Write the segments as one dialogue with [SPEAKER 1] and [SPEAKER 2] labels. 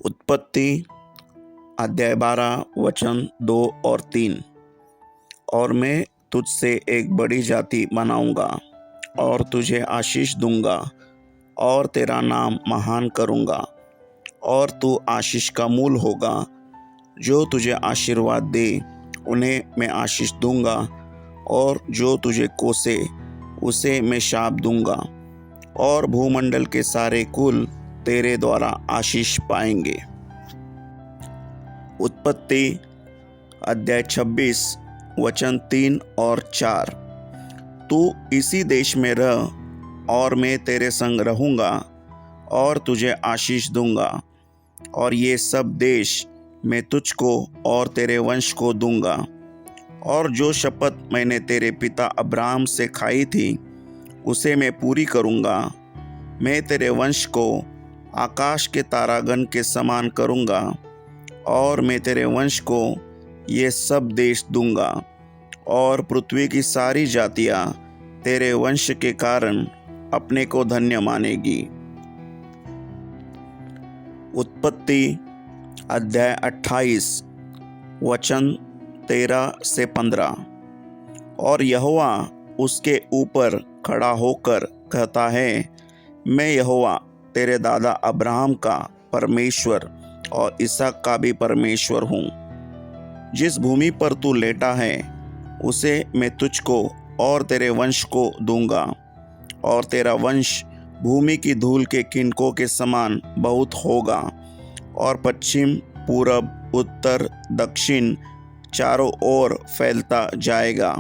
[SPEAKER 1] उत्पत्ति अध्याय 12 वचन 2 और 3। और मैं तुझसे एक बड़ी जाति बनाऊंगा और तुझे आशीष दूंगा और तेरा नाम महान करूंगा और तू आशीष का मूल होगा। जो तुझे आशीर्वाद दे उन्हें मैं आशीष दूंगा और जो तुझे कोसे उसे मैं शाप दूंगा और भूमंडल के सारे कुल तेरे द्वारा आशीष पाएंगे। उत्पत्ति अध्याय 26 वचन 3 और 4। तू इसी देश में रह और मैं तेरे संग रहूंगा और तुझे आशीष दूंगा और ये सब देश मैं तुझको और तेरे वंश को दूंगा। और जो शपथ मैंने तेरे पिता अब्राहम से खाई थी उसे मैं पूरी करूंगा। मैं तेरे वंश को आकाश के तारागण के समान करूंगा और मैं तेरे वंश को ये सब देश दूंगा और पृथ्वी की सारी जातियां तेरे वंश के कारण अपने को धन्य मानेगी। उत्पत्ति अध्याय 28 वचन 13 से 15। और यहोवा उसके ऊपर खड़ा होकर कहता है, मैं यहोवा तेरे दादा अब्राहम का परमेश्वर और इसहाक का भी परमेश्वर हूँ। जिस भूमि पर तू लेटा है उसे मैं तुझको और तेरे वंश को दूंगा और तेरा वंश भूमि की धूल के किनकों के समान बहुत होगा और पश्चिम पूरब उत्तर दक्षिण चारों ओर फैलता जाएगा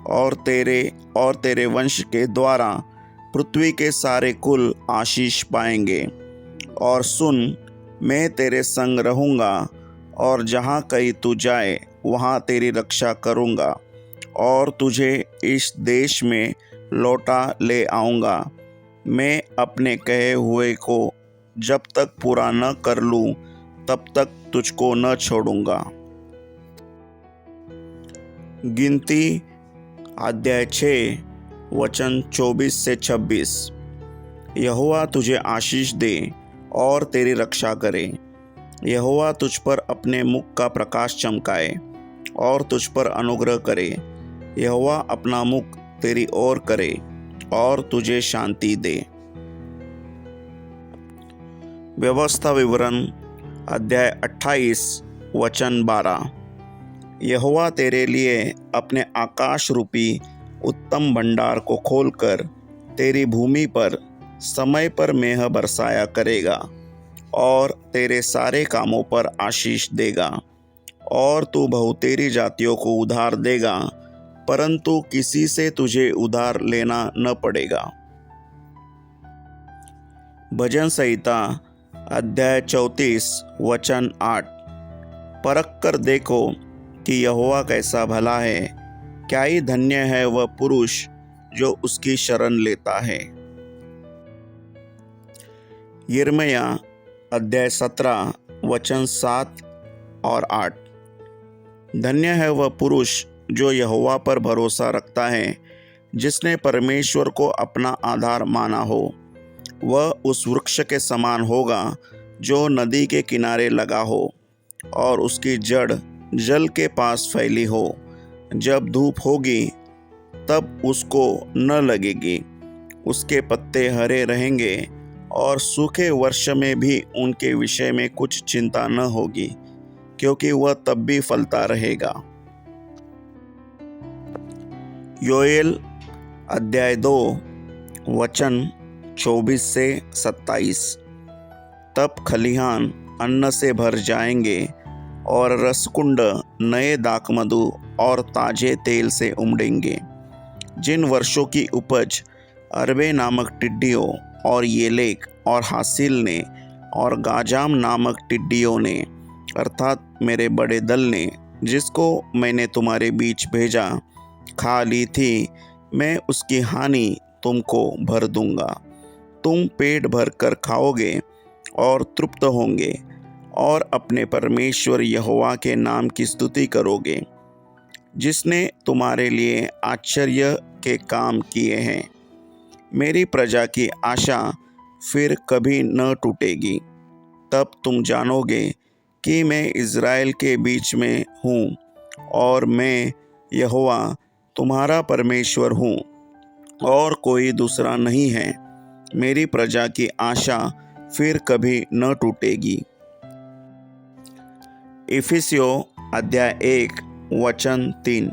[SPEAKER 1] और तेरे वंश के द्वारा पृथ्वी के सारे कुल आशीष पाएंगे। और सुन, मैं तेरे संग रहूँगा और जहाँ कहीं तू जाए वहाँ तेरी रक्षा करूँगा और तुझे इस देश में लौटा ले आऊँगा। मैं अपने कहे हुए को जब तक पूरा न कर लूँ तब तक तुझको न छोड़ूंगा। गिनती अध्याय 6 वचन 24 से 26। यहोवा तुझे आशीष दे और तेरी रक्षा करे। यहोवा तुझ पर अपने मुख का प्रकाश चमकाए और तुझ पर अनुग्रह करे। यहोवा अपना मुख तेरी ओर करे और तुझे शांति दे। व्यवस्था विवरण अध्याय 28 वचन 12। यहोवा तेरे लिए अपने आकाश रूपी उत्तम भंडार को खोलकर तेरी भूमि पर समय पर मेह बरसाया करेगा और तेरे सारे कामों पर आशीष देगा। और तू बहुतेरी जातियों को उधार देगा परंतु किसी से तुझे उधार लेना न पड़ेगा। भजन संहिता अध्याय 34 वचन 8। परख कर देखो कि यहोवा कैसा भला है, क्या ही धन्य है वह पुरुष जो उसकी शरण लेता है। यिर्मया अध्याय 17 वचन 7 और 8। धन्य है वह पुरुष जो यहोवा पर भरोसा रखता है, जिसने परमेश्वर को अपना आधार माना हो। वह उस वृक्ष के समान होगा जो नदी के किनारे लगा हो और उसकी जड़ जल के पास फैली हो। जब धूप होगी तब उसको न लगेगी, उसके पत्ते हरे रहेंगे और सूखे वर्ष में भी उनके विषय में कुछ चिंता न होगी, क्योंकि वह तब भी फलता रहेगा। योएल अध्याय 2 वचन 24 से 27। तब खलिहान अन्न से भर जाएंगे और रसकुंड नए दाखमधु और ताजे तेल से उमड़ेंगे। जिन वर्षों की उपज अरबे नामक टिड्डियों और येलेक और हासिल ने और गाजाम नामक टिड्डियों ने अर्थात मेरे बड़े दल ने, जिसको मैंने तुम्हारे बीच भेजा, खा ली थी, मैं उसकी हानि तुमको भर दूंगा। तुम पेट भर कर खाओगे और तृप्त होंगे और अपने परमेश्वर यहोवा के नाम की स्तुति करोगे, जिसने तुम्हारे लिए आश्चर्य के काम किए हैं। मेरी प्रजा की आशा फिर कभी न टूटेगी। तब तुम जानोगे कि मैं इज़राइल के बीच में हूँ और मैं यहोवा तुम्हारा परमेश्वर हूँ और कोई दूसरा नहीं है। मेरी प्रजा की आशा फिर कभी न टूटेगी। इफिसियों अध्याय 1 वचन 3।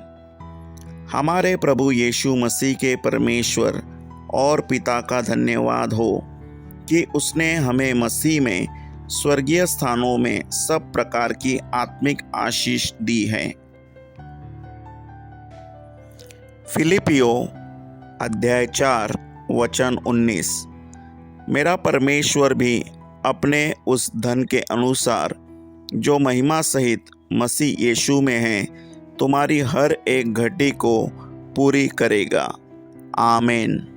[SPEAKER 1] हमारे प्रभु यीशु मसीह के परमेश्वर और पिता का धन्यवाद हो कि उसने हमें मसीह में स्वर्गीय स्थानों में सब प्रकार की आत्मिक आशीष दी है। फिलिपियों अध्याय 4 वचन 19। मेरा परमेश्वर भी अपने उस धन के अनुसार जो महिमा सहित मसीह यीशु में है तुम्हारी हर एक घटी को पूरी करेगा। आमीन।